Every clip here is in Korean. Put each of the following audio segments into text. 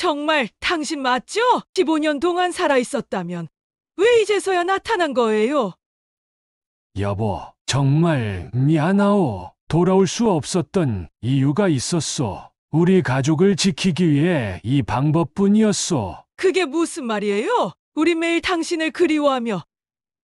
정말 당신 맞죠? 15년 동안 살아있었다면 왜 이제서야 나타난 거예요? 여보, 정말 미안하오. 돌아올 수 없었던 이유가 있었소. 우리 가족을 지키기 위해 이 방법뿐이었소. 그게 무슨 말이에요? 우리 매일 당신을 그리워하며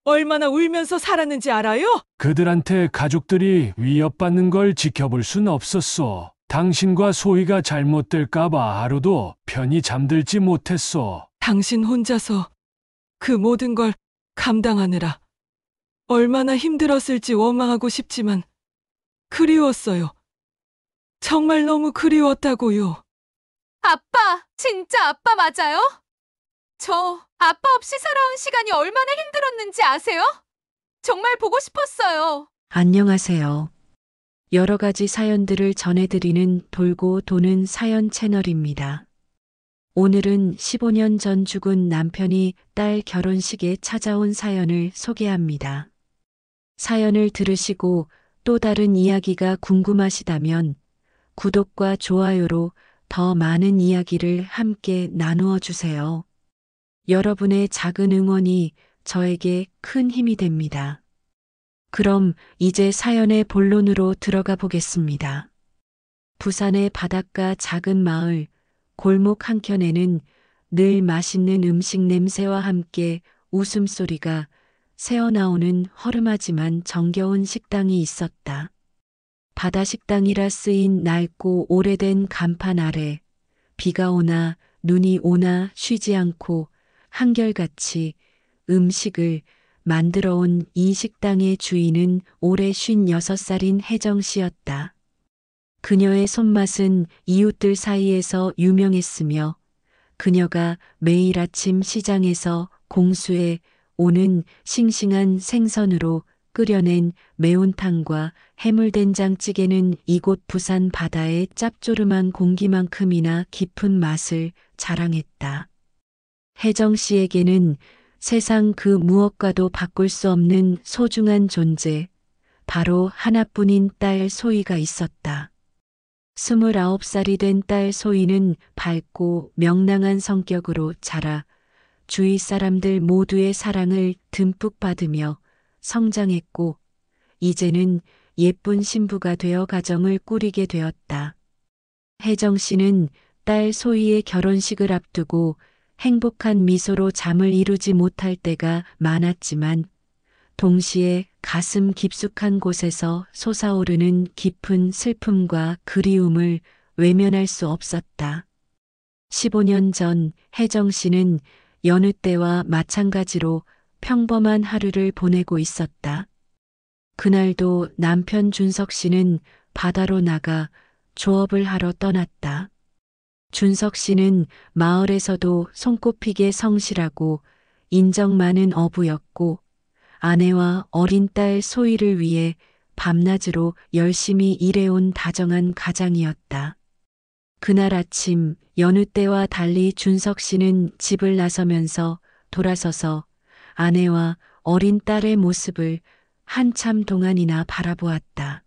얼마나 울면서 살았는지 알아요? 그들한테 가족들이 위협받는 걸 지켜볼 순 없었소. 당신과 소희가 잘못될까봐 하루도 편히 잠들지 못했소. 당신 혼자서 그 모든 걸 감당하느라 얼마나 힘들었을지 원망하고 싶지만 그리웠어요. 정말 너무 그리웠다고요. 아빠, 진짜 아빠 맞아요? 저 아빠 없이 살아온 시간이 얼마나 힘들었는지 아세요? 정말 보고 싶었어요. 안녕하세요. 여러 가지 사연들을 전해드리는 돌고 도는 사연 채널입니다. 오늘은 15년 전 죽은 남편이 딸 결혼식에 찾아온 사연을 소개합니다. 사연을 들으시고 또 다른 이야기가 궁금하시다면 구독과 좋아요로 더 많은 이야기를 함께 나누어 주세요. 여러분의 작은 응원이 저에게 큰 힘이 됩니다. 그럼 이제 사연의 본론으로 들어가 보겠습니다. 부산의 바닷가 작은 마을, 골목 한켠에는 늘 맛있는 음식 냄새와 함께 웃음소리가 새어나오는 허름하지만 정겨운 식당이 있었다. 바다식당이라 쓰인 낡고 오래된 간판 아래 비가 오나 눈이 오나 쉬지 않고 한결같이 음식을 만들어 온 이 식당의 주인은 올해 56살인 혜정 씨였다. 그녀의 손맛은 이웃들 사이에서 유명했으며 그녀가 매일 아침 시장에서 공수해 오는 싱싱한 생선으로 끓여낸 매운탕과 해물된장찌개는 이곳 부산 바다의 짭조름한 공기만큼이나 깊은 맛을 자랑했다. 혜정 씨에게는 세상 그 무엇과도 바꿀 수 없는 소중한 존재, 바로 하나뿐인 딸 소희가 있었다. 29살이 된 딸 소희는 밝고 명랑한 성격으로 자라 주위 사람들 모두의 사랑을 듬뿍 받으며 성장했고 이제는 예쁜 신부가 되어 가정을 꾸리게 되었다. 혜정 씨는 딸 소희의 결혼식을 앞두고 행복한 미소로 잠을 이루지 못할 때가 많았지만 동시에 가슴 깊숙한 곳에서 솟아오르는 깊은 슬픔과 그리움을 외면할 수 없었다. 15년 전 혜정 씨는 여느 때와 마찬가지로 평범한 하루를 보내고 있었다. 그날도 남편 준석 씨는 바다로 나가 조업을 하러 떠났다. 준석 씨는 마을에서도 손꼽히게 성실하고 인정 많은 어부였고 아내와 어린 딸 소희를 위해 밤낮으로 열심히 일해온 다정한 가장이었다. 그날 아침 여느 때와 달리 준석 씨는 집을 나서면서 돌아서서 아내와 어린 딸의 모습을 한참 동안이나 바라보았다.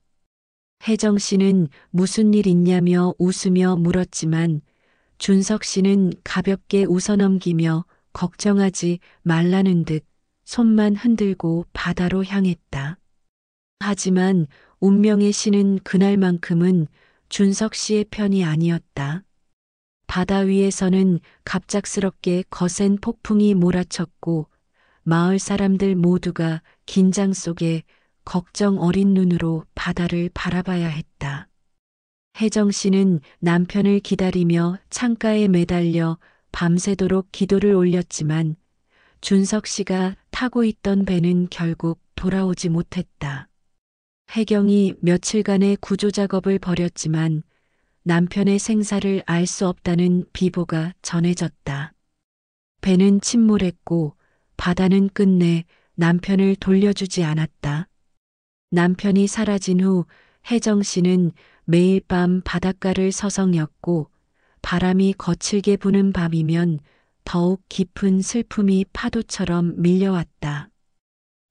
혜정 씨는 무슨 일 있냐며 웃으며 물었지만 준석 씨는 가볍게 웃어넘기며 걱정하지 말라는 듯 손만 흔들고 바다로 향했다. 하지만 운명의 신은 그날만큼은 준석 씨의 편이 아니었다. 바다 위에서는 갑작스럽게 거센 폭풍이 몰아쳤고 마을 사람들 모두가 긴장 속에 걱정 어린 눈으로 바다를 바라봐야 했다. 혜정 씨는 남편을 기다리며 창가에 매달려 밤새도록 기도를 올렸지만 준석 씨가 타고 있던 배는 결국 돌아오지 못했다. 혜경이 며칠간의 구조 작업을 벌였지만 남편의 생사를 알 수 없다는 비보가 전해졌다. 배는 침몰했고 바다는 끝내 남편을 돌려주지 않았다. 남편이 사라진 후 혜정 씨는 매일 밤 바닷가를 서성였고 바람이 거칠게 부는 밤이면 더욱 깊은 슬픔이 파도처럼 밀려왔다.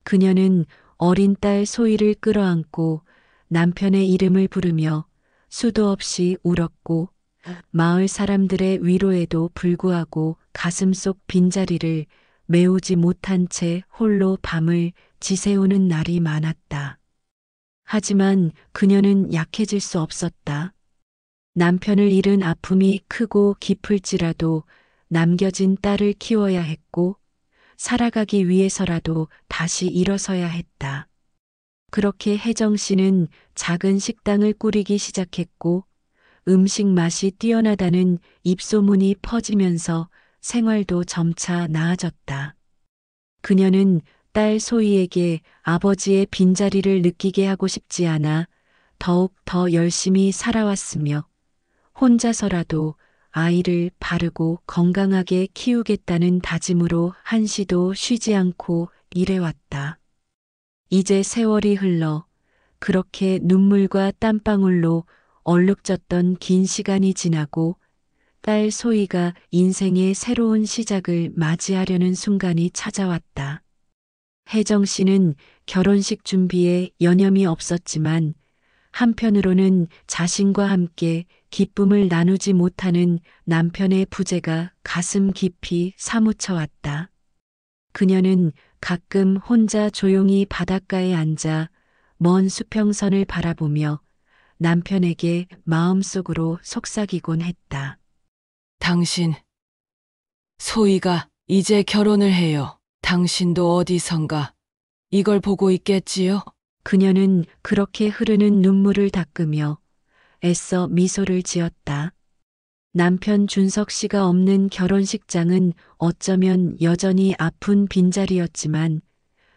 그녀는 어린 딸 소희를 끌어안고 남편의 이름을 부르며 수도 없이 울었고 마을 사람들의 위로에도 불구하고 가슴속 빈자리를 메우지 못한 채 홀로 밤을 지새우는 날이 많았다. 하지만 그녀는 약해질 수 없었다. 남편을 잃은 아픔이 크고 깊을지라도 남겨진 딸을 키워야 했고 살아가기 위해서라도 다시 일어서야 했다. 그렇게 혜정 씨는 작은 식당을 꾸리기 시작했고 음식 맛이 뛰어나다는 입소문이 퍼지면서 생활도 점차 나아졌다. 그녀는 딸 소희에게 아버지의 빈자리를 느끼게 하고 싶지 않아 더욱 더 열심히 살아왔으며 혼자서라도 아이를 바르고 건강하게 키우겠다는 다짐으로 한시도 쉬지 않고 일해왔다. 이제 세월이 흘러 그렇게 눈물과 땀방울로 얼룩졌던 긴 시간이 지나고 딸 소희가 인생의 새로운 시작을 맞이하려는 순간이 찾아왔다. 혜정 씨는 결혼식 준비에 여념이 없었지만 한편으로는 자신과 함께 기쁨을 나누지 못하는 남편의 부재가 가슴 깊이 사무쳐 왔다. 그녀는 가끔 혼자 조용히 바닷가에 앉아 먼 수평선을 바라보며 남편에게 마음속으로 속삭이곤 했다. 당신, 소희가 이제 결혼을 해요. 당신도 어디선가 이걸 보고 있겠지요? 그녀는 그렇게 흐르는 눈물을 닦으며 애써 미소를 지었다. 남편 준석 씨가 없는 결혼식장은 어쩌면 여전히 아픈 빈자리였지만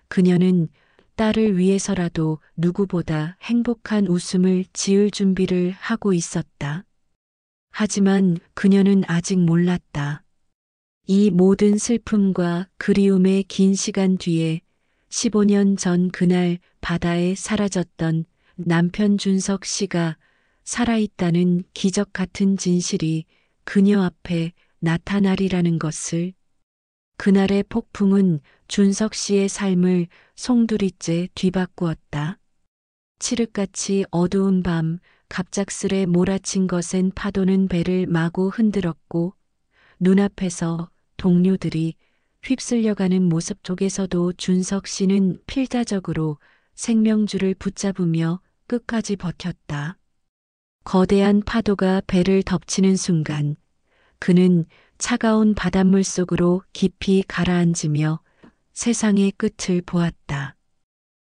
그녀는 딸을 위해서라도 누구보다 행복한 웃음을 지을 준비를 하고 있었다. 하지만 그녀는 아직 몰랐다. 이 모든 슬픔과 그리움의 긴 시간 뒤에 15년 전 그날 바다에 사라졌던 남편 준석 씨가 살아있다는 기적 같은 진실이 그녀 앞에 나타나리라는 것을. 그날의 폭풍은 준석 씨의 삶을 송두리째 뒤바꾸었다. 칠흑같이 어두운 밤 갑작스레 몰아친 것엔 파도는 배를 마구 흔들었고 눈앞에서 동료들이 휩쓸려가는 모습 속에서도 준석 씨는 필사적으로 생명줄을 붙잡으며 끝까지 버텼다. 거대한 파도가 배를 덮치는 순간 그는 차가운 바닷물 속으로 깊이 가라앉으며 세상의 끝을 보았다.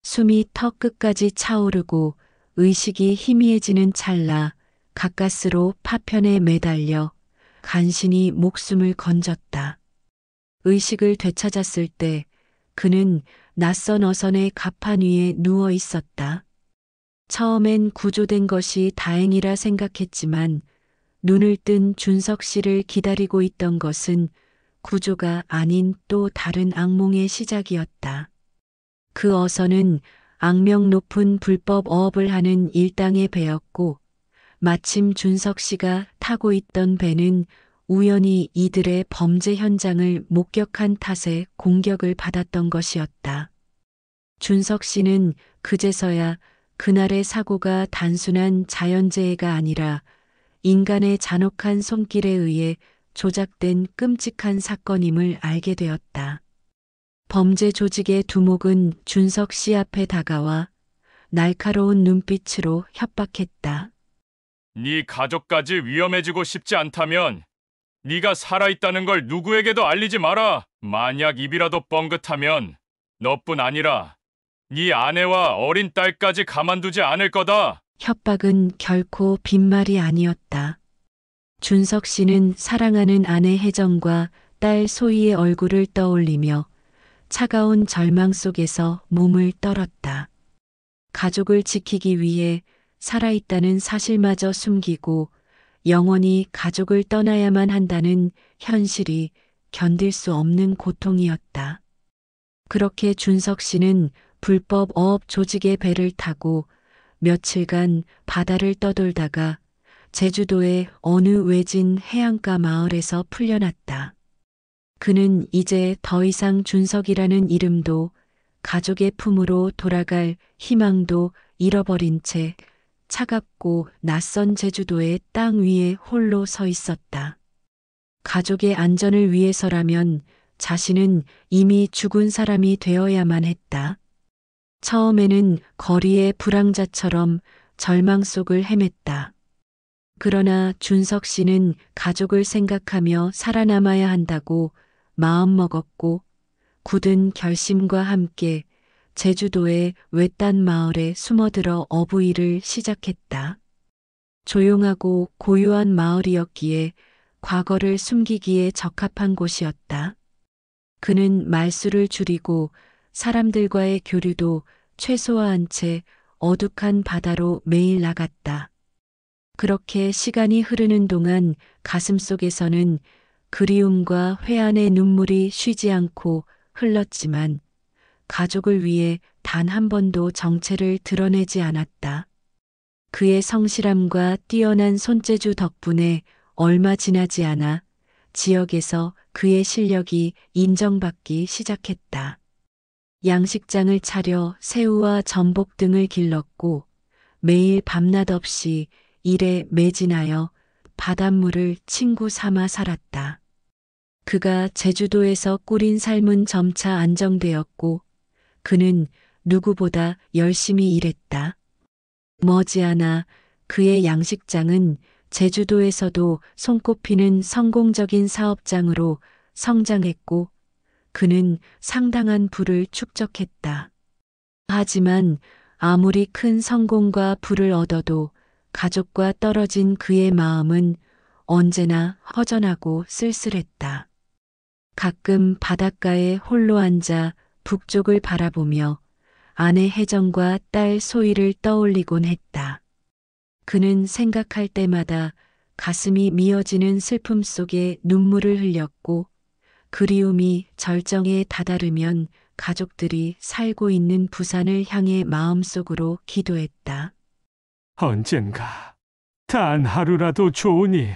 숨이 턱 끝까지 차오르고 의식이 희미해지는 찰나 가까스로 파편에 매달려 간신히 목숨을 건졌다. 의식을 되찾았을 때 그는 낯선 어선의 갑판 위에 누워 있었다. 처음엔 구조된 것이 다행이라 생각했지만 눈을 뜬 준석 씨를 기다리고 있던 것은 구조가 아닌 또 다른 악몽의 시작이었다. 그 어선은 악명 높은 불법 어업을 하는 일당의 배였고 마침 준석 씨가 타고 있던 배는 우연히 이들의 범죄 현장을 목격한 탓에 공격을 받았던 것이었다. 준석 씨는 그제서야 그날의 사고가 단순한 자연재해가 아니라 인간의 잔혹한 손길에 의해 조작된 끔찍한 사건임을 알게 되었다. 범죄 조직의 두목은 준석 씨 앞에 다가와 날카로운 눈빛으로 협박했다. 네 가족까지 위험해지고 싶지 않다면 네가 살아있다는 걸 누구에게도 알리지 마라. 만약 입이라도 뻥긋하면 너뿐 아니라 네 아내와 어린 딸까지 가만두지 않을 거다. 협박은 결코 빈말이 아니었다. 준석 씨는 사랑하는 아내 혜정과 딸 소희의 얼굴을 떠올리며 차가운 절망 속에서 몸을 떨었다. 가족을 지키기 위해 살아있다는 사실마저 숨기고 영원히 가족을 떠나야만 한다는 현실이 견딜 수 없는 고통이었다. 그렇게 준석 씨는 불법 어업 조직의 배를 타고 며칠간 바다를 떠돌다가 제주도의 어느 외진 해안가 마을에서 풀려났다. 그는 이제 더 이상 준석이라는 이름도 가족의 품으로 돌아갈 희망도 잃어버린 채 차갑고 낯선 제주도의 땅 위에 홀로 서 있었다. 가족의 안전을 위해서라면 자신은 이미 죽은 사람이 되어야만 했다. 처음에는 거리의 불황자처럼 절망 속을 헤맸다. 그러나 준석 씨는 가족을 생각하며 살아남아야 한다고 마음먹었고 굳은 결심과 함께 제주도의 외딴 마을에 숨어들어 어부일을 시작했다. 조용하고 고요한 마을이었기에 과거를 숨기기에 적합한 곳이었다. 그는 말수를 줄이고 사람들과의 교류도 최소화한 채 어둑한 바다로 매일 나갔다. 그렇게 시간이 흐르는 동안 가슴속에서는 그리움과 회한의 눈물이 쉬지 않고 흘렀지만 가족을 위해 단 한 번도 정체를 드러내지 않았다. 그의 성실함과 뛰어난 손재주 덕분에 얼마 지나지 않아 지역에서 그의 실력이 인정받기 시작했다. 양식장을 차려 새우와 전복 등을 길렀고 매일 밤낮 없이 일에 매진하여 바닷물을 친구 삼아 살았다. 그가 제주도에서 꾸린 삶은 점차 안정되었고 그는 누구보다 열심히 일했다. 머지않아 그의 양식장은 제주도에서도 손꼽히는 성공적인 사업장으로 성장했고 그는 상당한 부를 축적했다. 하지만 아무리 큰 성공과 부를 얻어도 가족과 떨어진 그의 마음은 언제나 허전하고 쓸쓸했다. 가끔 바닷가에 홀로 앉아 북쪽을 바라보며 아내 혜정과 딸 소희를 떠올리곤 했다. 그는 생각할 때마다 가슴이 미어지는 슬픔 속에 눈물을 흘렸고 그리움이 절정에 다다르면 가족들이 살고 있는 부산을 향해 마음속으로 기도했다. 언젠가 단 하루라도 좋으니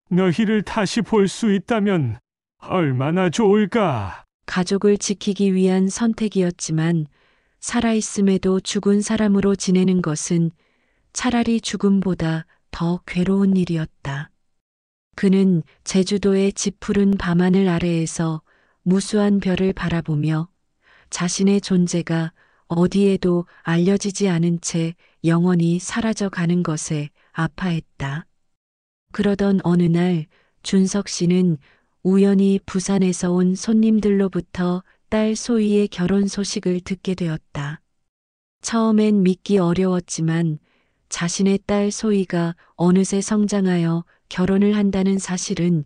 너희를 다시 볼 수 있다면 얼마나 좋을까. 가족을 지키기 위한 선택이었지만 살아있음에도 죽은 사람으로 지내는 것은 차라리 죽음보다 더 괴로운 일이었다. 그는 제주도의 짙푸른 밤하늘 아래에서 무수한 별을 바라보며 자신의 존재가 어디에도 알려지지 않은 채 영원히 사라져 가는 것에 아파했다. 그러던 어느 날 준석 씨는 우연히 부산에서 온 손님들로부터 딸 소희의 결혼 소식을 듣게 되었다. 처음엔 믿기 어려웠지만 자신의 딸 소희가 어느새 성장하여 결혼을 한다는 사실은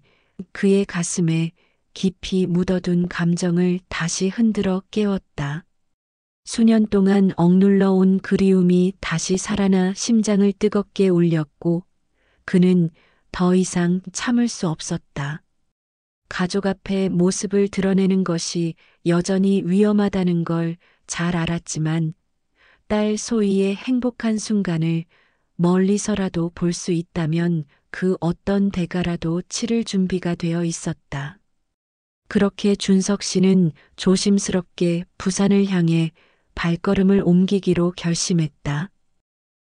그의 가슴에 깊이 묻어둔 감정을 다시 흔들어 깨웠다. 수년 동안 억눌러 온 그리움이 다시 살아나 심장을 뜨겁게 울렸고 그는 더 이상 참을 수 없었다. 가족 앞에 모습을 드러내는 것이 여전히 위험하다는 걸 잘 알았지만 딸 소희의 행복한 순간을 멀리서라도 볼 수 있다면 그 어떤 대가라도 치를 준비가 되어 있었다. 그렇게 준석 씨는 조심스럽게 부산을 향해 발걸음을 옮기기로 결심했다.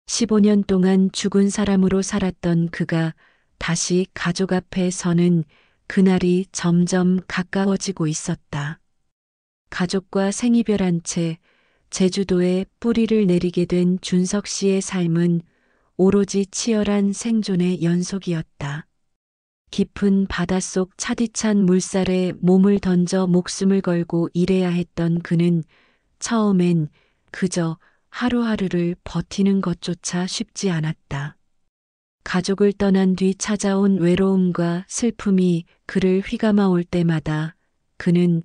15년 동안 죽은 사람으로 살았던 그가 다시 가족 앞에 서는 그날이 점점 가까워지고 있었다. 가족과 생이별한 채 제주도에 뿌리를 내리게 된 준석 씨의 삶은 오로지 치열한 생존의 연속이었다. 깊은 바닷속 차디찬 물살에 몸을 던져 목숨을 걸고 일해야 했던 그는 처음엔 그저 하루하루를 버티는 것조차 쉽지 않았다. 가족을 떠난 뒤 찾아온 외로움과 슬픔이 그를 휘감아 올 때마다 그는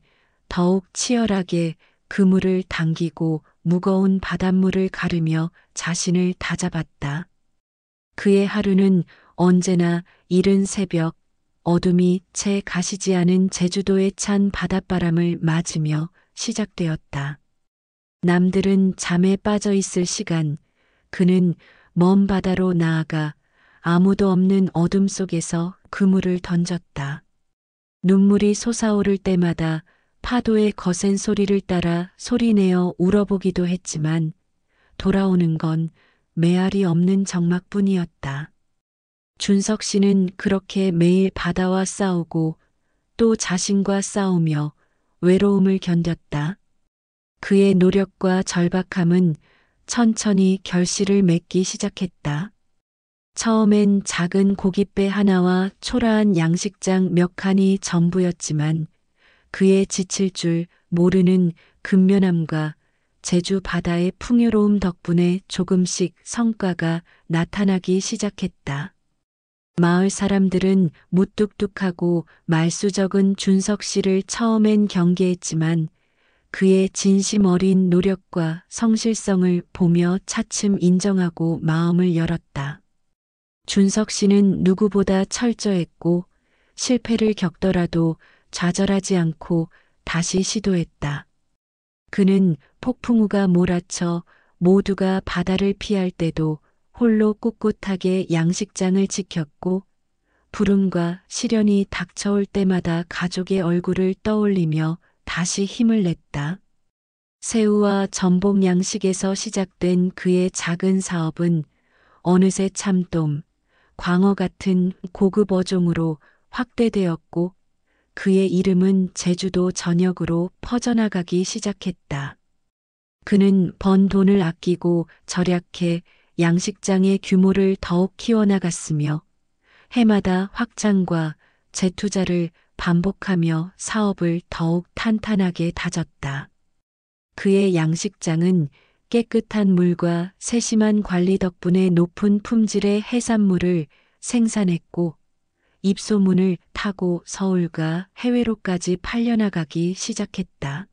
더욱 치열하게 그물을 당기고 무거운 바닷물을 가르며 자신을 다잡았다. 그의 하루는 언제나 이른 새벽 어둠이 채 가시지 않은 제주도의 찬 바닷바람을 맞으며 시작되었다. 남들은 잠에 빠져 있을 시간, 그는 먼 바다로 나아가 아무도 없는 어둠 속에서 그물을 던졌다. 눈물이 솟아오를 때마다 파도의 거센 소리를 따라 소리내어 울어보기도 했지만 돌아오는 건 메아리 없는 적막뿐이었다. 준석 씨는 그렇게 매일 바다와 싸우고 또 자신과 싸우며 외로움을 견뎠다. 그의 노력과 절박함은 천천히 결실을 맺기 시작했다. 처음엔 작은 고깃배 하나와 초라한 양식장 몇 칸이 전부였지만 그의 지칠 줄 모르는 근면함과 제주 바다의 풍요로움 덕분에 조금씩 성과가 나타나기 시작했다. 마을 사람들은 무뚝뚝하고 말수 적은 준석 씨를 처음엔 경계했지만 그의 진심 어린 노력과 성실성을 보며 차츰 인정하고 마음을 열었다. 준석 씨는 누구보다 철저했고 실패를 겪더라도 좌절하지 않고 다시 시도했다. 그는 폭풍우가 몰아쳐 모두가 바다를 피할 때도 홀로 꿋꿋하게 양식장을 지켰고 부름과 시련이 닥쳐올 때마다 가족의 얼굴을 떠올리며 다시 힘을 냈다. 새우와 전복 양식에서 시작된 그의 작은 사업은 어느새 참돔, 광어 같은 고급 어종으로 확대되었고 그의 이름은 제주도 전역으로 퍼져나가기 시작했다. 그는 번 돈을 아끼고 절약해 양식장의 규모를 더욱 키워나갔으며 해마다 확장과 재투자를 반복하며 사업을 더욱 탄탄하게 다졌다. 그의 양식장은 깨끗한 물과 세심한 관리 덕분에 높은 품질의 해산물을 생산했고 입소문을 타고 서울과 해외로까지 팔려나가기 시작했다.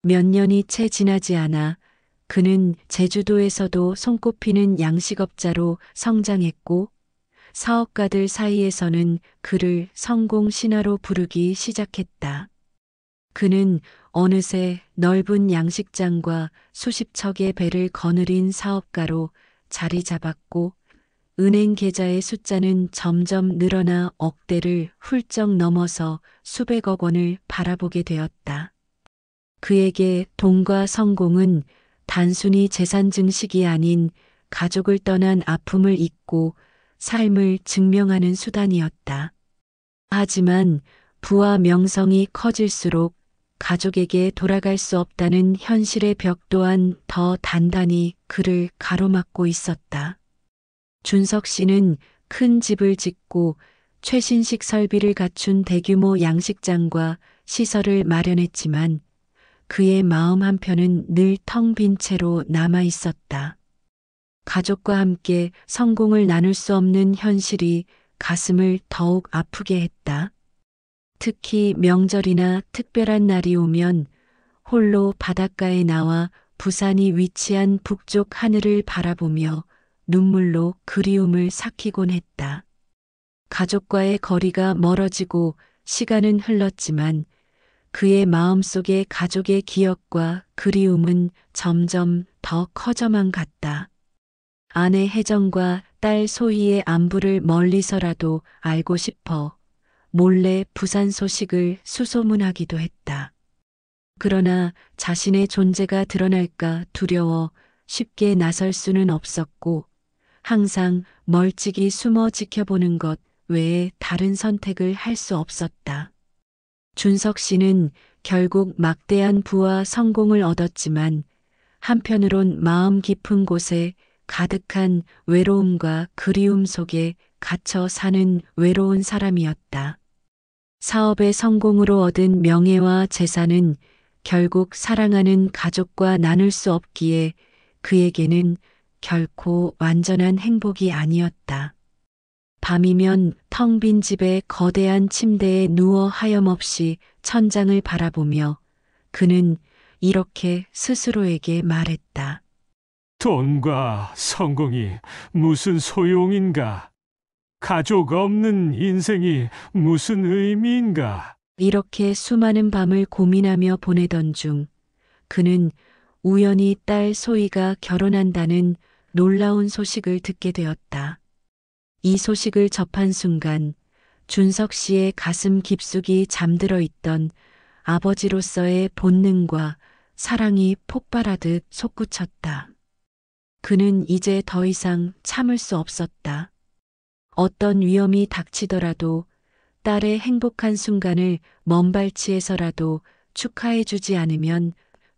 몇 년이 채 지나지 않아 그는 제주도에서도 손꼽히는 양식업자로 성장했고 사업가들 사이에서는 그를 성공 신화로 부르기 시작했다. 그는 어느새 넓은 양식장과 수십 척의 배를 거느린 사업가로 자리 잡았고 은행 계좌의 숫자는 점점 늘어나 억대를 훌쩍 넘어서 수백억 원을 바라보게 되었다. 그에게 돈과 성공은 단순히 재산 증식이 아닌 가족을 떠난 아픔을 잊고 삶을 증명하는 수단이었다. 하지만 부와 명성이 커질수록 가족에게 돌아갈 수 없다는 현실의 벽 또한 더 단단히 그를 가로막고 있었다. 준석 씨는 큰 집을 짓고 최신식 설비를 갖춘 대규모 양식장과 시설을 마련했지만 그의 마음 한편은 늘 텅 빈 채로 남아 있었다. 가족과 함께 성공을 나눌 수 없는 현실이 가슴을 더욱 아프게 했다. 특히 명절이나 특별한 날이 오면 홀로 바닷가에 나와 부산이 위치한 북쪽 하늘을 바라보며 눈물로 그리움을 삭히곤 했다. 가족과의 거리가 멀어지고 시간은 흘렀지만 그의 마음속에 가족의 기억과 그리움은 점점 더 커져만 갔다. 아내 혜정과 딸 소희의 안부를 멀리서라도 알고 싶어 몰래 부산 소식을 수소문하기도 했다. 그러나 자신의 존재가 드러날까 두려워 쉽게 나설 수는 없었고 항상 멀찍이 숨어 지켜보는 것 외에 다른 선택을 할 수 없었다. 준석 씨는 결국 막대한 부와 성공을 얻었지만 한편으론 마음 깊은 곳에 가득한 외로움과 그리움 속에 갇혀 사는 외로운 사람이었다. 사업의 성공으로 얻은 명예와 재산은 결국 사랑하는 가족과 나눌 수 없기에 그에게는 결코 완전한 행복이 아니었다. 밤이면 텅 빈 집의 거대한 침대에 누워 하염없이 천장을 바라보며 그는 이렇게 스스로에게 말했다. 돈과 성공이 무슨 소용인가? 가족 없는 인생이 무슨 의미인가? 이렇게 수많은 밤을 고민하며 보내던 중 그는 우연히 딸 소희가 결혼한다는 놀라운 소식을 듣게 되었다. 이 소식을 접한 순간 준석 씨의 가슴 깊숙이 잠들어 있던 아버지로서의 본능과 사랑이 폭발하듯 솟구쳤다. 그는 이제 더 이상 참을 수 없었다. 어떤 위험이 닥치더라도 딸의 행복한 순간을 먼발치에서라도 축하해주지 않으면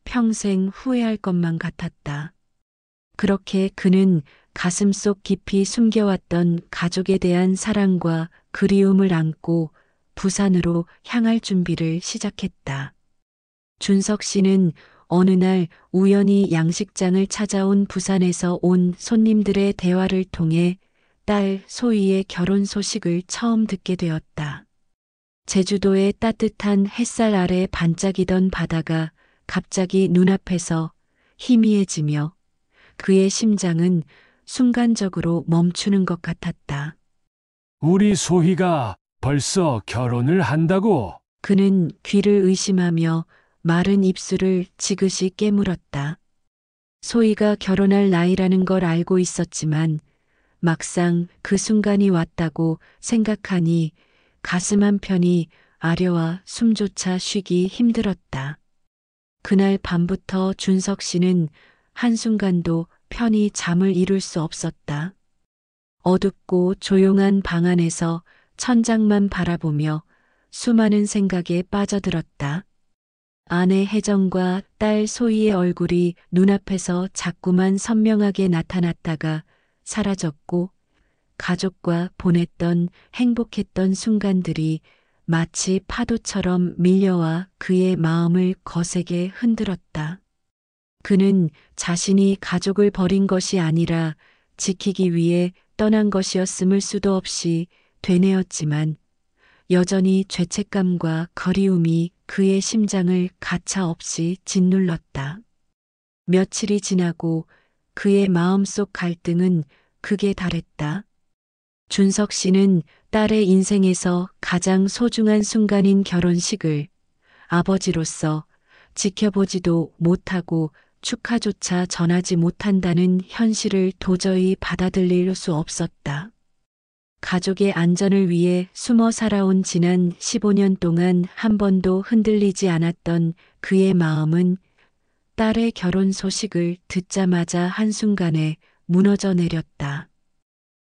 평생 후회할 것만 같았다. 그렇게 그는 가슴속 깊이 숨겨왔던 가족에 대한 사랑과 그리움을 안고 부산으로 향할 준비를 시작했다. 준석 씨는 어느 날 우연히 양식장을 찾아온 부산에서 온 손님들의 대화를 통해 딸 소희의 결혼 소식을 처음 듣게 되었다. 제주도의 따뜻한 햇살 아래 반짝이던 바다가 갑자기 눈앞에서 희미해지며 그의 심장은 순간적으로 멈추는 것 같았다. 우리 소희가 벌써 결혼을 한다고? 그는 귀를 의심하며 마른 입술을 지그시 깨물었다. 소희가 결혼할 나이라는 걸 알고 있었지만 막상 그 순간이 왔다고 생각하니 가슴 한편이 아려와 숨조차 쉬기 힘들었다. 그날 밤부터 준석 씨는 한순간도 편히 잠을 이룰 수 없었다. 어둡고 조용한 방 안에서 천장만 바라보며 수많은 생각에 빠져들었다. 아내 혜정과 딸 소희의 얼굴이 눈앞에서 자꾸만 선명하게 나타났다가 사라졌고 가족과 보냈던 행복했던 순간들이 마치 파도처럼 밀려와 그의 마음을 거세게 흔들었다. 그는 자신이 가족을 버린 것이 아니라 지키기 위해 떠난 것이었음을 수도 없이 되뇌었지만 여전히 죄책감과 그리움이 그의 심장을 가차없이 짓눌렀다. 며칠이 지나고 그의 마음속 갈등은 극에 달했다. 준석 씨는 딸의 인생에서 가장 소중한 순간인 결혼식을 아버지로서 지켜보지도 못하고 축하조차 전하지 못한다는 현실을 도저히 받아들일 수 없었다. 가족의 안전을 위해 숨어 살아온 지난 15년 동안 한 번도 흔들리지 않았던 그의 마음은 딸의 결혼 소식을 듣자마자 한순간에 무너져 내렸다.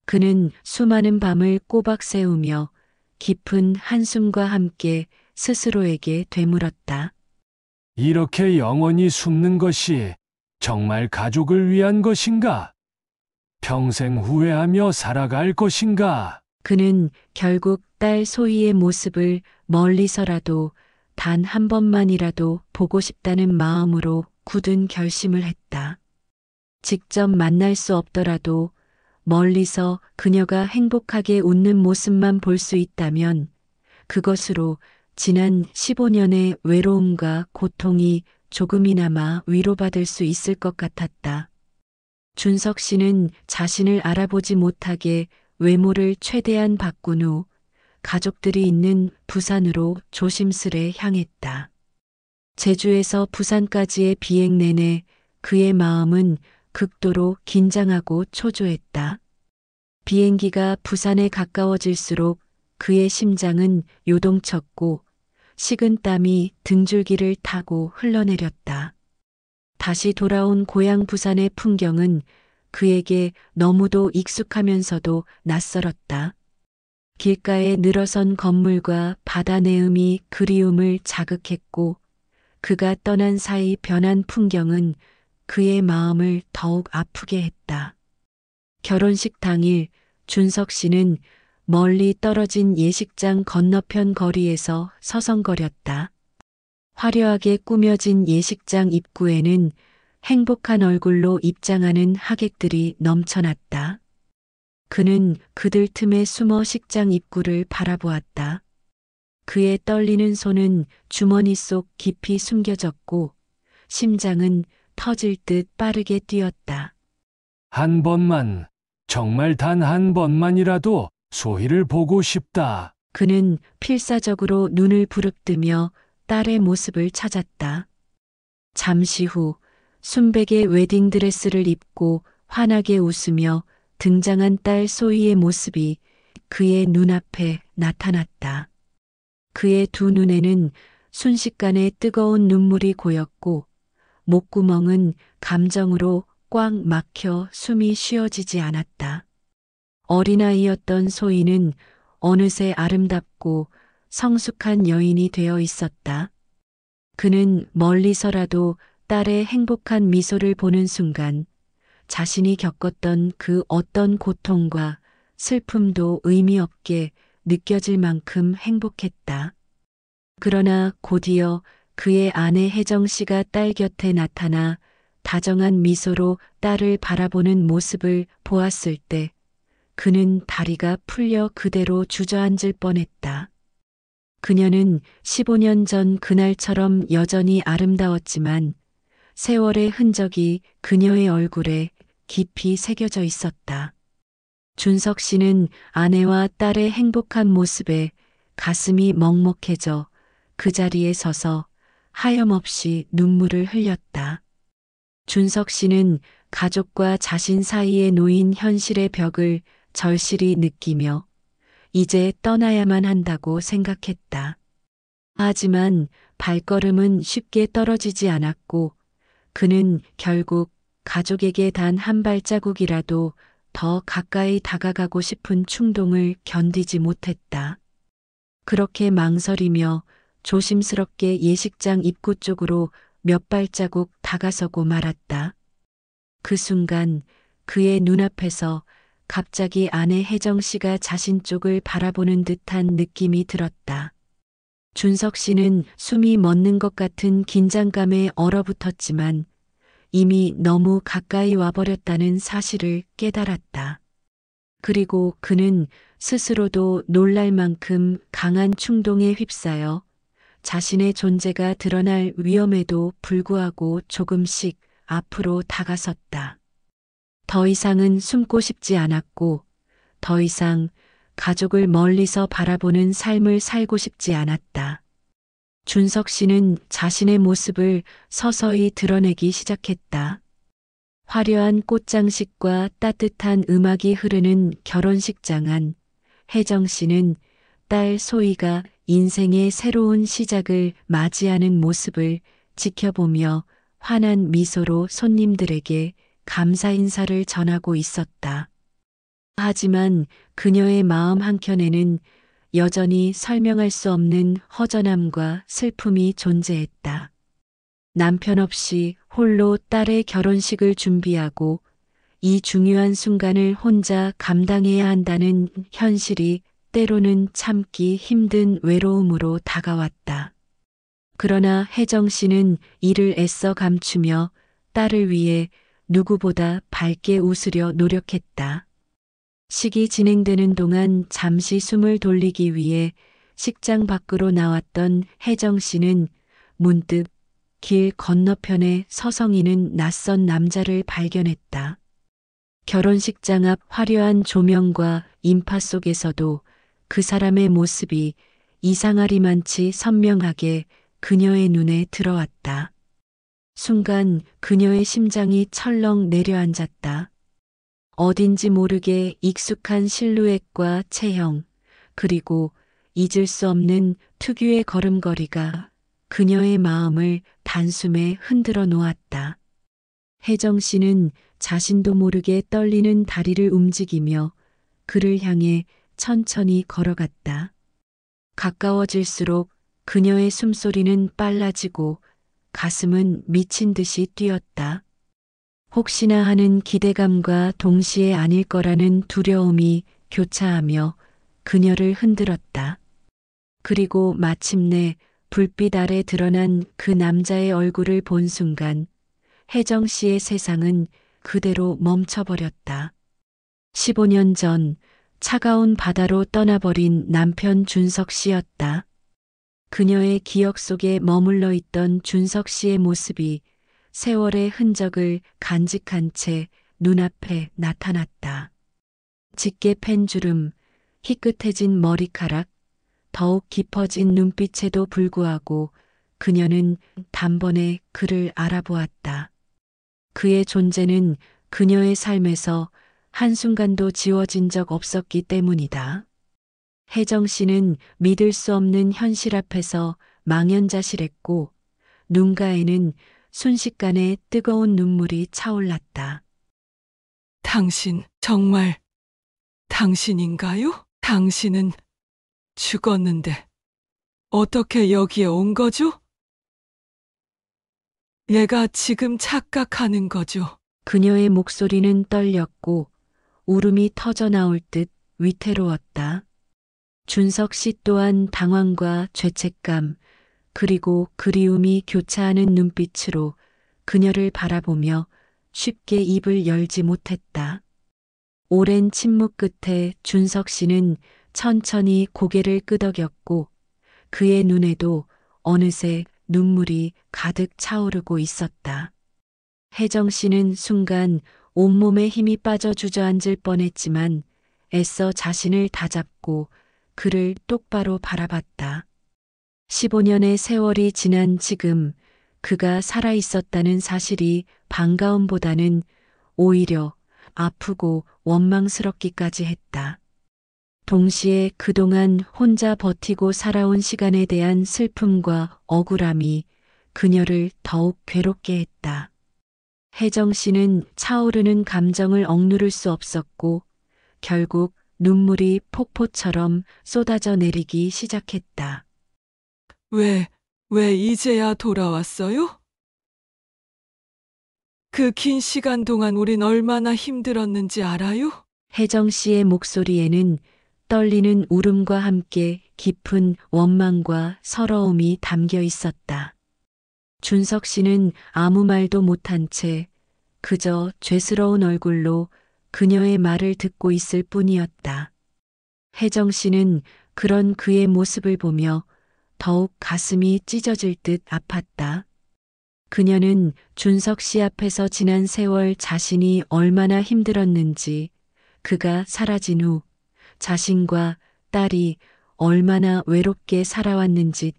그는 수많은 밤을 꼬박 새우며 깊은 한숨과 함께 스스로에게 되물었다. 이렇게 영원히 숨는 것이 정말 가족을 위한 것인가? 평생 후회하며 살아갈 것인가? 그는 결국 딸 소희의 모습을 멀리서라도 단 한 번만이라도 보고 싶다는 마음으로 굳은 결심을 했다. 직접 만날 수 없더라도 멀리서 그녀가 행복하게 웃는 모습만 볼 수 있다면 그것으로 지난 15년의 외로움과 고통이 조금이나마 위로받을 수 있을 것 같았다. 준석 씨는 자신을 알아보지 못하게 외모를 최대한 바꾼 후 가족들이 있는 부산으로 조심스레 향했다. 제주에서 부산까지의 비행 내내 그의 마음은 극도로 긴장하고 초조했다. 비행기가 부산에 가까워질수록 그의 심장은 요동쳤고 식은 땀이 등줄기를 타고 흘러내렸다. 다시 돌아온 고향 부산의 풍경은 그에게 너무도 익숙하면서도 낯설었다. 길가에 늘어선 건물과 바다 내음이 그리움을 자극했고 그가 떠난 사이 변한 풍경은 그의 마음을 더욱 아프게 했다. 결혼식 당일 준석 씨는 멀리 떨어진 예식장 건너편 거리에서 서성거렸다. 화려하게 꾸며진 예식장 입구에는 행복한 얼굴로 입장하는 하객들이 넘쳐났다. 그는 그들 틈에 숨어 식장 입구를 바라보았다. 그의 떨리는 손은 주머니 속 깊이 숨겨졌고 심장은 터질 듯 빠르게 뛰었다. 한 번만, 정말 단 한 번만이라도 소희를 보고 싶다. 그는 필사적으로 눈을 부릅뜨며 딸의 모습을 찾았다. 잠시 후 순백의 웨딩드레스를 입고 환하게 웃으며 등장한 딸 소희의 모습이 그의 눈앞에 나타났다. 그의 두 눈에는 순식간에 뜨거운 눈물이 고였고 목구멍은 감정으로 꽉 막혀 숨이 쉬어지지 않았다. 어린아이였던 소희는 어느새 아름답고 성숙한 여인이 되어 있었다. 그는 멀리서라도 딸의 행복한 미소를 보는 순간 자신이 겪었던 그 어떤 고통과 슬픔도 의미 없게 느껴질 만큼 행복했다. 그러나 곧이어 그의 아내 혜정 씨가 딸 곁에 나타나 다정한 미소로 딸을 바라보는 모습을 보았을 때 그는 다리가 풀려 그대로 주저앉을 뻔했다. 그녀는 15년 전 그날처럼 여전히 아름다웠지만 세월의 흔적이 그녀의 얼굴에 깊이 새겨져 있었다. 준석 씨는 아내와 딸의 행복한 모습에 가슴이 먹먹해져 그 자리에 서서 하염없이 눈물을 흘렸다. 준석 씨는 가족과 자신 사이에 놓인 현실의 벽을 절실히 느끼며 이제 떠나야만 한다고 생각했다. 하지만 발걸음은 쉽게 떨어지지 않았고 그는 결국 가족에게 단 한 발자국이라도 더 가까이 다가가고 싶은 충동을 견디지 못했다. 그렇게 망설이며 조심스럽게 예식장 입구 쪽으로 몇 발자국 다가서고 말았다. 그 순간 그의 눈앞에서 갑자기 아내 혜정 씨가 자신 쪽을 바라보는 듯한 느낌이 들었다. 준석 씨는 숨이 멎는 것 같은 긴장감에 얼어붙었지만 이미 너무 가까이 와버렸다는 사실을 깨달았다. 그리고 그는 스스로도 놀랄 만큼 강한 충동에 휩싸여 자신의 존재가 드러날 위험에도 불구하고 조금씩 앞으로 다가섰다. 더 이상은 숨고 싶지 않았고 더 이상 가족을 멀리서 바라보는 삶을 살고 싶지 않았다. 준석 씨는 자신의 모습을 서서히 드러내기 시작했다. 화려한 꽃장식과 따뜻한 음악이 흐르는 결혼식장 안 혜정 씨는 딸 소희가 인생의 새로운 시작을 맞이하는 모습을 지켜보며 환한 미소로 손님들에게 감사 인사를 전하고 있었다. 하지만 그녀의 마음 한켠에는 여전히 설명할 수 없는 허전함과 슬픔이 존재했다. 남편 없이 홀로 딸의 결혼식을 준비하고 이 중요한 순간을 혼자 감당해야 한다는 현실이 때로는 참기 힘든 외로움으로 다가왔다. 그러나 혜정 씨는 이를 애써 감추며 딸을 위해 누구보다 밝게 웃으려 노력했다. 식이 진행되는 동안 잠시 숨을 돌리기 위해 식장 밖으로 나왔던 혜정 씨는 문득 길 건너편에 서성이는 낯선 남자를 발견했다. 결혼식장 앞 화려한 조명과 인파 속에서도 그 사람의 모습이 이상하리만치 선명하게 그녀의 눈에 들어왔다. 순간 그녀의 심장이 철렁 내려앉았다. 어딘지 모르게 익숙한 실루엣과 체형, 그리고 잊을 수 없는 특유의 걸음걸이가 그녀의 마음을 단숨에 흔들어 놓았다. 혜정 씨는 자신도 모르게 떨리는 다리를 움직이며 그를 향해 천천히 걸어갔다. 가까워질수록 그녀의 숨소리는 빨라지고 가슴은 미친 듯이 뛰었다. 혹시나 하는 기대감과 동시에 아닐 거라는 두려움이 교차하며 그녀를 흔들었다. 그리고 마침내 불빛 아래 드러난 그 남자의 얼굴을 본 순간 혜정 씨의 세상은 그대로 멈춰버렸다. 15년 전 차가운 바다로 떠나버린 남편 준석 씨였다. 그녀의 기억 속에 머물러 있던 준석 씨의 모습이 세월의 흔적을 간직한 채 눈앞에 나타났다. 짙게 팬 주름, 희끗해진 머리카락, 더욱 깊어진 눈빛에도 불구하고 그녀는 단번에 그를 알아보았다. 그의 존재는 그녀의 삶에서 한순간도 지워진 적 없었기 때문이다. 혜정 씨는 믿을 수 없는 현실 앞에서 망연자실했고 눈가에는 순식간에 뜨거운 눈물이 차올랐다. 당신, 정말 당신인가요? 당신은 죽었는데 어떻게 여기에 온 거죠? 얘가 지금 착각하는 거죠. 그녀의 목소리는 떨렸고 울음이 터져 나올 듯 위태로웠다. 준석 씨 또한 당황과 죄책감, 그리고 그리움이 교차하는 눈빛으로 그녀를 바라보며 쉽게 입을 열지 못했다. 오랜 침묵 끝에 준석 씨는 천천히 고개를 끄덕였고 그의 눈에도 어느새 눈물이 가득 차오르고 있었다. 혜정 씨는 순간 온몸에 힘이 빠져 주저앉을 뻔했지만 애써 자신을 다잡고 그를 똑바로 바라봤다. 15년의 세월이 지난 지금 그가 살아 있었다는 사실이 반가움보다는 오히려 아프고 원망스럽기까지 했다. 동시에 그동안 혼자 버티고 살아온 시간에 대한 슬픔과 억울함이 그녀를 더욱 괴롭게 했다. 혜정 씨는 차오르는 감정을 억누를 수 없었고 결국 눈물이 폭포처럼 쏟아져 내리기 시작했다. 왜 이제야 돌아왔어요? 그 긴 시간 동안 우린 얼마나 힘들었는지 알아요? 혜정 씨의 목소리에는 떨리는 울음과 함께 깊은 원망과 서러움이 담겨 있었다. 준석 씨는 아무 말도 못한 채 그저 죄스러운 얼굴로 그녀의 말을 듣고 있을 뿐이었다. 혜정 씨는 그런 그의 모습을 보며 더욱 가슴이 찢어질 듯 아팠다. 그녀는 준석 씨 앞에서 지난 세월 자신이 얼마나 힘들었는지, 그가 사라진 후 자신과 딸이 얼마나 외롭게 살아왔는지,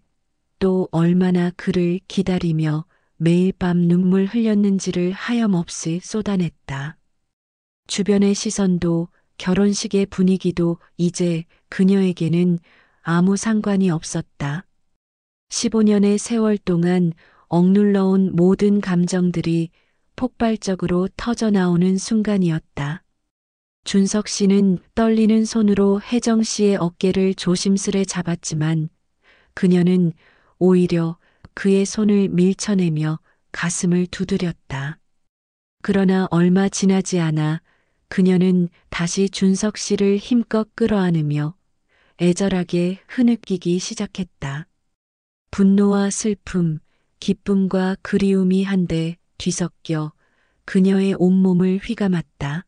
또 얼마나 그를 기다리며 매일 밤 눈물 흘렸는지를 하염없이 쏟아냈다. 주변의 시선도 결혼식의 분위기도 이제 그녀에게는 아무 상관이 없었다. 15년의 세월 동안 억눌러온 모든 감정들이 폭발적으로 터져나오는 순간이었다. 준석 씨는 떨리는 손으로 혜정 씨의 어깨를 조심스레 잡았지만 그녀는 오히려 그의 손을 밀쳐내며 가슴을 두드렸다. 그러나 얼마 지나지 않아 그녀는 다시 준석 씨를 힘껏 끌어안으며 애절하게 흐느끼기 시작했다. 분노와 슬픔, 기쁨과 그리움이 한데 뒤섞여 그녀의 온몸을 휘감았다.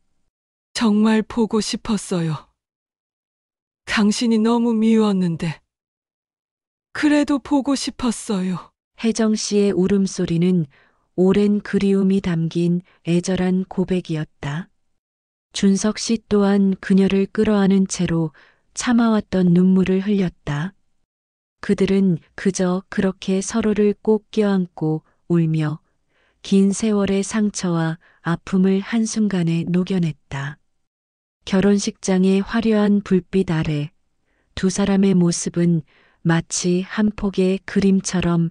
정말 보고 싶었어요. 당신이 너무 미웠는데. 그래도 보고 싶었어요. 혜정 씨의 울음소리는 오랜 그리움이 담긴 애절한 고백이었다. 준석 씨 또한 그녀를 끌어안은 채로 참아왔던 눈물을 흘렸다. 그들은 그저 그렇게 서로를 꼭 껴안고 울며 긴 세월의 상처와 아픔을 한순간에 녹여냈다. 결혼식장의 화려한 불빛 아래 두 사람의 모습은 마치 한 폭의 그림처럼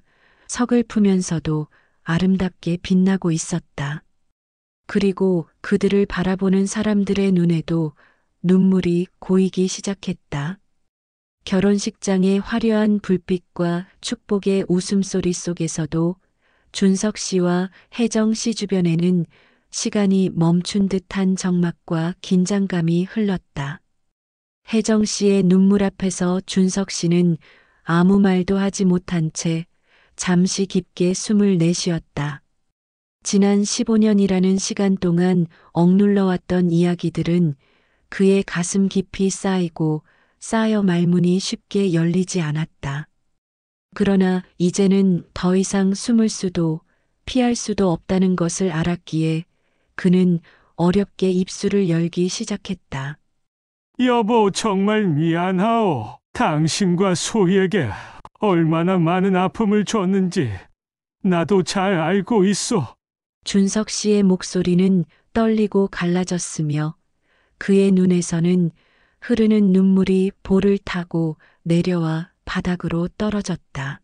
서글프면서도 아름답게 빛나고 있었다. 그리고 그들을 바라보는 사람들의 눈에도 눈물이 고이기 시작했다. 결혼식장의 화려한 불빛과 축복의 웃음소리 속에서도 준석 씨와 혜정 씨 주변에는 시간이 멈춘 듯한 적막과 긴장감이 흘렀다. 혜정 씨의 눈물 앞에서 준석 씨는 아무 말도 하지 못한 채 잠시 깊게 숨을 내쉬었다. 지난 15년이라는 시간 동안 억눌러왔던 이야기들은 그의 가슴 깊이 쌓이고 쌓여 말문이 쉽게 열리지 않았다. 그러나 이제는 더 이상 숨을 수도 피할 수도 없다는 것을 알았기에 그는 어렵게 입술을 열기 시작했다. 여보, 정말 미안하오. 당신과 소희에게 얼마나 많은 아픔을 줬는지 나도 잘 알고 있어. 준석 씨의 목소리는 떨리고 갈라졌으며 그의 눈에서는 흐르는 눈물이 볼을 타고 내려와 바닥으로 떨어졌다.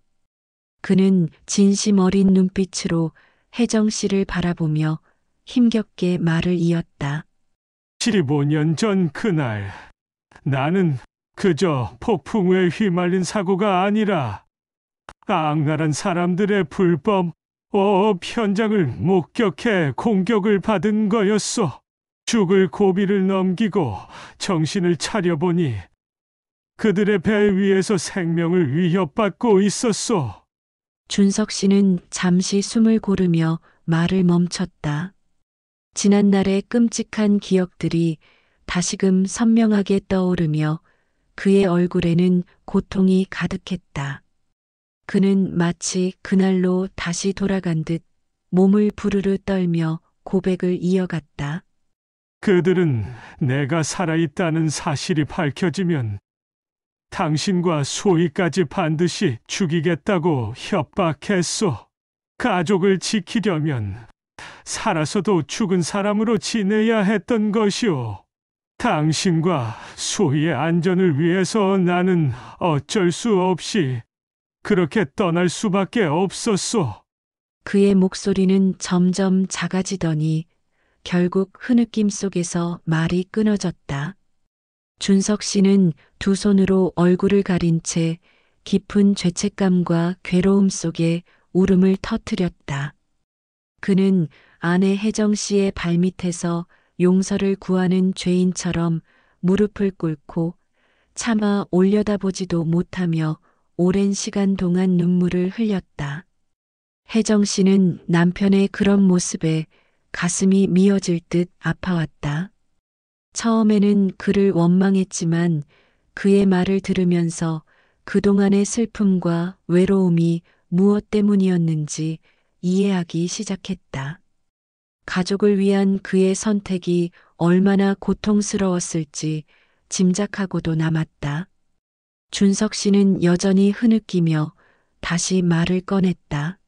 그는 진심 어린 눈빛으로 혜정 씨를 바라보며 힘겹게 말을 이었다. 15년 전 그날 나는 그저 폭풍우에 휘말린 사고가 아니라 악랄한 사람들의 불법 현장을 목격해 공격을 받은 거였어. 죽을 고비를 넘기고 정신을 차려보니 그들의 배 위에서 생명을 위협받고 있었어. 준석 씨는 잠시 숨을 고르며 말을 멈췄다. 지난날의 끔찍한 기억들이 다시금 선명하게 떠오르며 그의 얼굴에는 고통이 가득했다. 그는 마치 그날로 다시 돌아간 듯 몸을 부르르 떨며 고백을 이어갔다. 그들은 내가 살아있다는 사실이 밝혀지면 당신과 소희까지 반드시 죽이겠다고 협박했소. 가족을 지키려면 살아서도 죽은 사람으로 지내야 했던 것이오. 당신과 소희의 안전을 위해서 나는 어쩔 수 없이 그렇게 떠날 수밖에 없었소. 그의 목소리는 점점 작아지더니 결국 흐느낌 속에서 말이 끊어졌다. 준석 씨는 두 손으로 얼굴을 가린 채 깊은 죄책감과 괴로움 속에 울음을 터뜨렸다. 그는 아내 혜정 씨의 발밑에서 용서를 구하는 죄인처럼 무릎을 꿇고 차마 올려다보지도 못하며 오랜 시간 동안 눈물을 흘렸다. 혜정 씨는 남편의 그런 모습에 가슴이 미어질 듯 아파왔다. 처음에는 그를 원망했지만 그의 말을 들으면서 그동안의 슬픔과 외로움이 무엇 때문이었는지 이해하기 시작했다. 가족을 위한 그의 선택이 얼마나 고통스러웠을지 짐작하고도 남았다. 준석 씨는 여전히 흐느끼며 다시 말을 꺼냈다.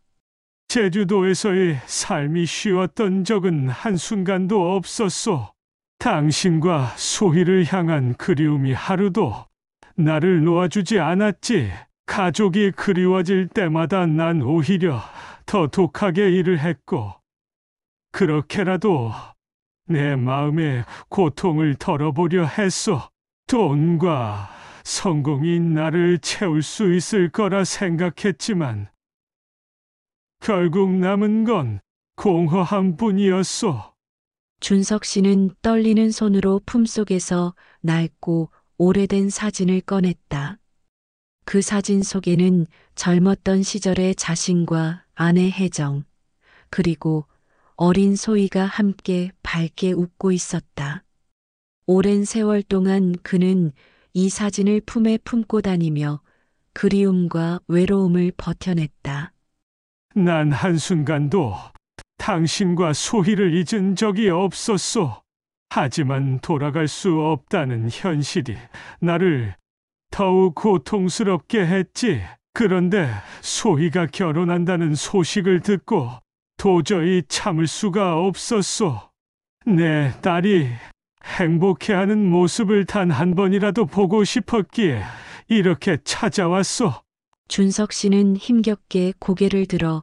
제주도에서의 삶이 쉬웠던 적은 한순간도 없었소. 당신과 소희를 향한 그리움이 하루도 나를 놓아주지 않았지. 가족이 그리워질 때마다 난 오히려 더 독하게 일을 했고, 그렇게라도 내 마음의 고통을 덜어보려 했소. 돈과 성공이 나를 채울 수 있을 거라 생각했지만 결국 남은 건 공허함 뿐이었소. 준석 씨는 떨리는 손으로 품속에서 낡고 오래된 사진을 꺼냈다. 그 사진 속에는 젊었던 시절의 자신과 아내 혜정, 그리고 어린 소희가 함께 밝게 웃고 있었다. 오랜 세월 동안 그는 이 사진을 품에 품고 다니며 그리움과 외로움을 버텨냈다. 난 한순간도 당신과 소희를 잊은 적이 없었소. 하지만 돌아갈 수 없다는 현실이 나를 더욱 고통스럽게 했지. 그런데 소희가 결혼한다는 소식을 듣고 도저히 참을 수가 없었소. 내 딸이 행복해하는 모습을 단 한 번이라도 보고 싶었기에 이렇게 찾아왔소. 준석 씨는 힘겹게 고개를 들어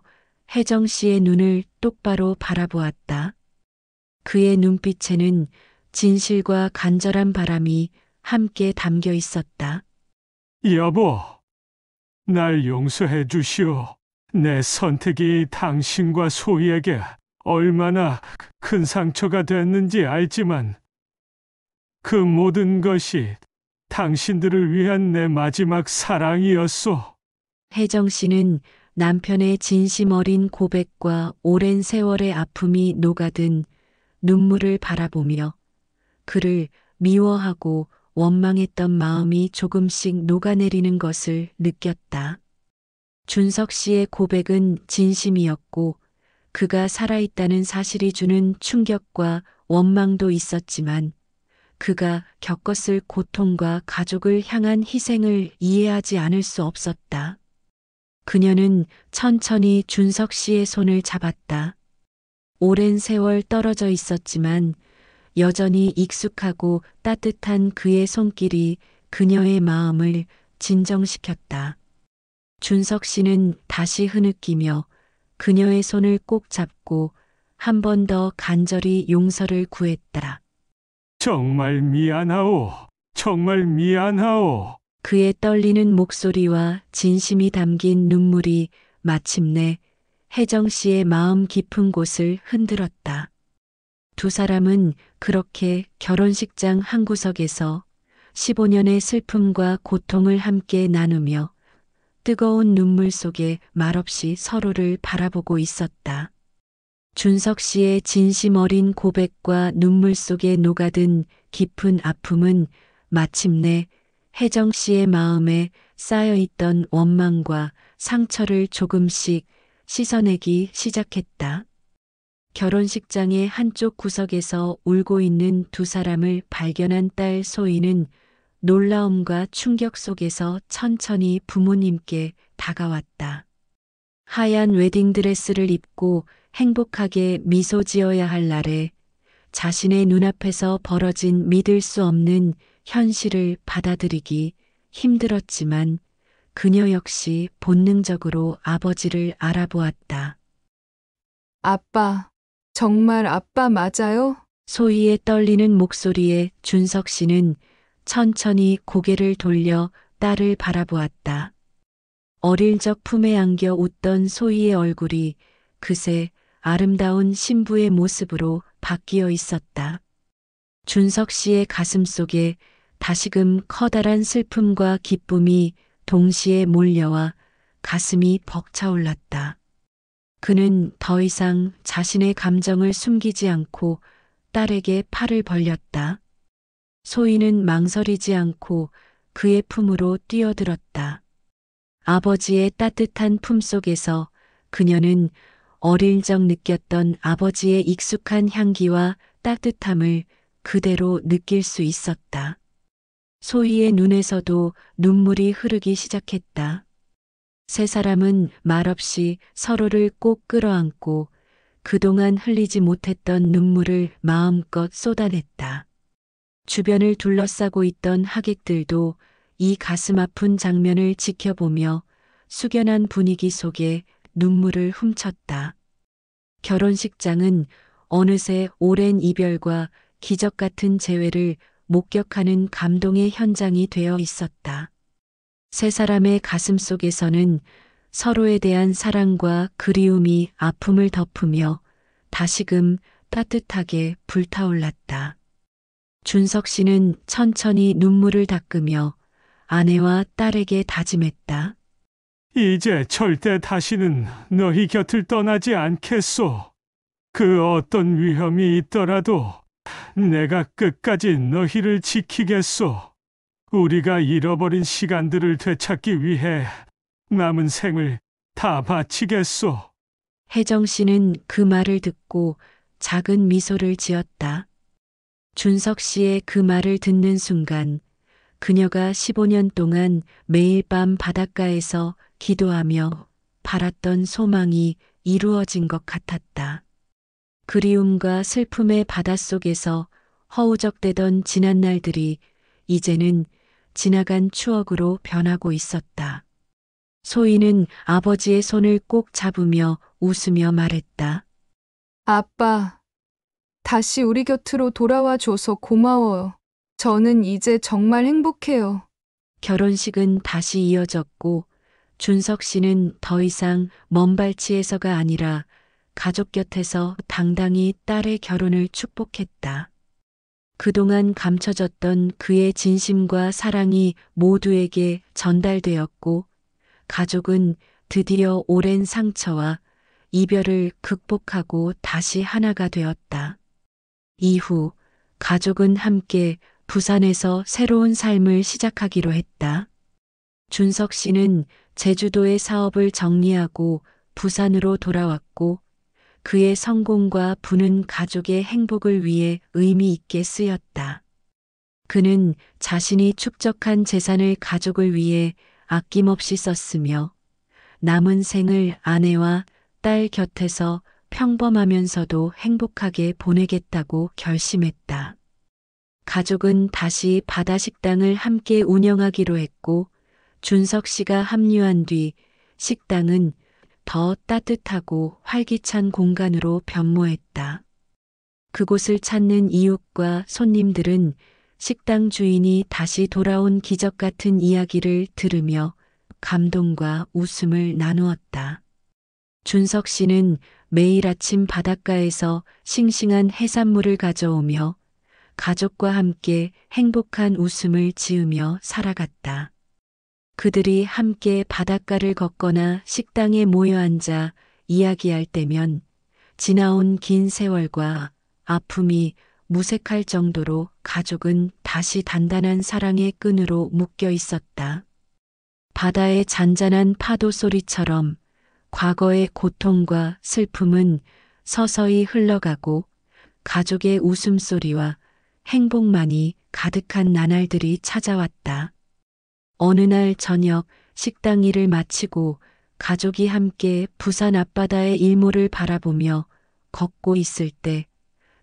혜정 씨의 눈을 똑바로 바라보았다. 그의 눈빛에는 진실과 간절한 바람이 함께 담겨 있었다. 여보, 날 용서해 주시오. 내 선택이 당신과 소희에게 얼마나 큰 상처가 됐는지 알지만 그 모든 것이 당신들을 위한 내 마지막 사랑이었소. 혜정 씨는 남편의 진심 어린 고백과 오랜 세월의 아픔이 녹아든 눈물을 바라보며 그를 미워하고 원망했던 마음이 조금씩 녹아내리는 것을 느꼈다. 준석 씨의 고백은 진심이었고 그가 살아있다는 사실이 주는 충격과 원망도 있었지만 그가 겪었을 고통과 가족을 향한 희생을 이해하지 않을 수 없었다. 그녀는 천천히 준석 씨의 손을 잡았다. 오랜 세월 떨어져 있었지만 여전히 익숙하고 따뜻한 그의 손길이 그녀의 마음을 진정시켰다. 준석 씨는 다시 흐느끼며 그녀의 손을 꼭 잡고 한 번 더 간절히 용서를 구했다. 정말 미안하오. 정말 미안하오. 그의 떨리는 목소리와 진심이 담긴 눈물이 마침내 혜정 씨의 마음 깊은 곳을 흔들었다. 두 사람은 그렇게 결혼식장 한 구석에서 15년의 슬픔과 고통을 함께 나누며 뜨거운 눈물 속에 말없이 서로를 바라보고 있었다. 준석 씨의 진심 어린 고백과 눈물 속에 녹아든 깊은 아픔은 마침내 혜정 씨의 마음에 쌓여있던 원망과 상처를 조금씩 씻어내기 시작했다. 결혼식장의 한쪽 구석에서 울고 있는 두 사람을 발견한 딸 소희는 놀라움과 충격 속에서 천천히 부모님께 다가왔다. 하얀 웨딩드레스를 입고 행복하게 미소 지어야 할 날에 자신의 눈앞에서 벌어진 믿을 수 없는 현실을 받아들이기 힘들었지만 그녀 역시 본능적으로 아버지를 알아보았다. 아빠, 정말 아빠 맞아요? 소희의 떨리는 목소리에 준석 씨는 천천히 고개를 돌려 딸을 바라보았다. 어릴 적 품에 안겨 웃던 소희의 얼굴이 그새 아름다운 신부의 모습으로 바뀌어 있었다. 준석 씨의 가슴 속에 다시금 커다란 슬픔과 기쁨이 동시에 몰려와 가슴이 벅차올랐다. 그는 더 이상 자신의 감정을 숨기지 않고 딸에게 팔을 벌렸다. 소희는 망설이지 않고 그의 품으로 뛰어들었다. 아버지의 따뜻한 품 속에서 그녀는 어릴 적 느꼈던 아버지의 익숙한 향기와 따뜻함을 그대로 느낄 수 있었다. 소희의 눈에서도 눈물이 흐르기 시작했다. 세 사람은 말없이 서로를 꼭 끌어안고 그동안 흘리지 못했던 눈물을 마음껏 쏟아냈다. 주변을 둘러싸고 있던 하객들도 이 가슴 아픈 장면을 지켜보며 숙연한 분위기 속에 눈물을 훔쳤다. 결혼식장은 어느새 오랜 이별과 기적 같은 재회를 목격하는 감동의 현장이 되어 있었다. 세 사람의 가슴 속에서는 서로에 대한 사랑과 그리움이 아픔을 덮으며 다시금 따뜻하게 불타올랐다. 준석 씨는 천천히 눈물을 닦으며 아내와 딸에게 다짐했다. 이제 절대 다시는 너희 곁을 떠나지 않겠소. 그 어떤 위험이 있더라도 내가 끝까지 너희를 지키겠소. 우리가 잃어버린 시간들을 되찾기 위해 남은 생을 다 바치겠소. 혜정 씨는 그 말을 듣고 작은 미소를 지었다. 준석 씨의 그 말을 듣는 순간 그녀가 15년 동안 매일 밤 바닷가에서 기도하며 바랐던 소망이 이루어진 것 같았다. 그리움과 슬픔의 바닷속에서 허우적대던 지난 날들이 이제는 지나간 추억으로 변하고 있었다. 소희는 아버지의 손을 꼭 잡으며 웃으며 말했다. 아빠, 다시 우리 곁으로 돌아와 줘서 고마워요. 저는 이제 정말 행복해요. 결혼식은 다시 이어졌고 준석 씨는 더 이상 먼 발치에서가 아니라 가족 곁에서 당당히 딸의 결혼을 축복했다. 그동안 감춰졌던 그의 진심과 사랑이 모두에게 전달되었고 가족은 드디어 오랜 상처와 이별을 극복하고 다시 하나가 되었다. 이후 가족은 함께 부산에서 새로운 삶을 시작하기로 했다. 준석 씨는 제주도의 사업을 정리하고 부산으로 돌아왔고 그의 성공과 부는 가족의 행복을 위해 의미 있게 쓰였다. 그는 자신이 축적한 재산을 가족을 위해 아낌없이 썼으며 남은 생을 아내와 딸 곁에서 평범하면서도 행복하게 보내겠다고 결심했다. 가족은 다시 바다 식당을 함께 운영하기로 했고 준석 씨가 합류한 뒤 식당은 더 따뜻하고 활기찬 공간으로 변모했다. 그곳을 찾는 이웃과 손님들은 식당 주인이 다시 돌아온 기적 같은 이야기를 들으며 감동과 웃음을 나누었다. 준석 씨는 매일 아침 바닷가에서 싱싱한 해산물을 가져오며 가족과 함께 행복한 웃음을 지으며 살아갔다. 그들이 함께 바닷가를 걷거나 식당에 모여 앉아 이야기할 때면 지나온 긴 세월과 아픔이 무색할 정도로 가족은 다시 단단한 사랑의 끈으로 묶여 있었다. 바다의 잔잔한 파도 소리처럼 과거의 고통과 슬픔은 서서히 흘러가고 가족의 웃음소리와 행복만이 가득한 나날들이 찾아왔다. 어느 날 저녁 식당 일을 마치고 가족이 함께 부산 앞바다의 일몰을 바라보며 걷고 있을 때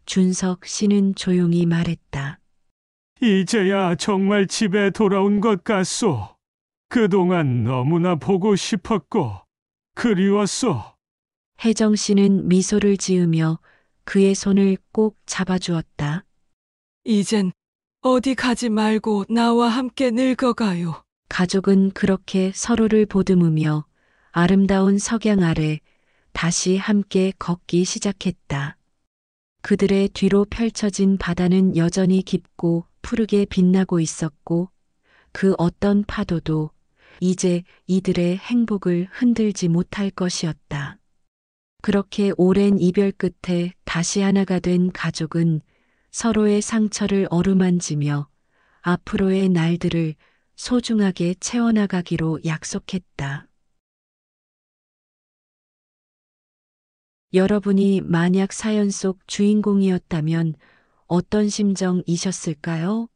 준석 씨는 조용히 말했다. 이제야 정말 집에 돌아온 것 같소. 그동안 너무나 보고 싶었고 그리웠소. 혜정 씨는 미소를 지으며 그의 손을 꼭 잡아주었다. 이젠 어디 가지 말고 나와 함께 늙어가요. 가족은 그렇게 서로를 보듬으며 아름다운 석양 아래 다시 함께 걷기 시작했다. 그들의 뒤로 펼쳐진 바다는 여전히 깊고 푸르게 빛나고 있었고 그 어떤 파도도 이제 이들의 행복을 흔들지 못할 것이었다. 그렇게 오랜 이별 끝에 다시 하나가 된 가족은 서로의 상처를 어루만지며 앞으로의 날들을 소중하게 채워나가기로 약속했다. 여러분이 만약 사연 속 주인공이었다면 어떤 심정이셨을까요?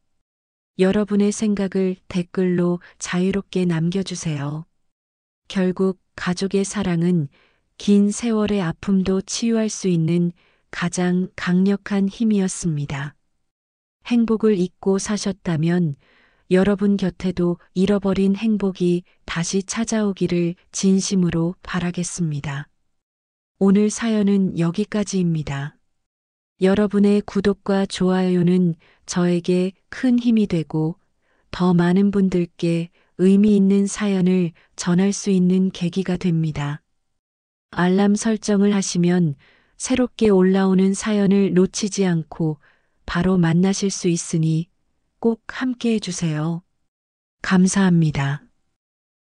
여러분의 생각을 댓글로 자유롭게 남겨주세요. 결국 가족의 사랑은 긴 세월의 아픔도 치유할 수 있는 가장 강력한 힘이었습니다. 행복을 잊고 사셨다면 여러분 곁에도 잃어버린 행복이 다시 찾아오기를 진심으로 바라겠습니다. 오늘 사연은 여기까지입니다. 여러분의 구독과 좋아요는 저에게 큰 힘이 되고 더 많은 분들께 의미 있는 사연을 전할 수 있는 계기가 됩니다. 알람 설정을 하시면 새롭게 올라오는 사연을 놓치지 않고 바로 만나실 수 있으니 꼭 함께 해주세요. 감사합니다.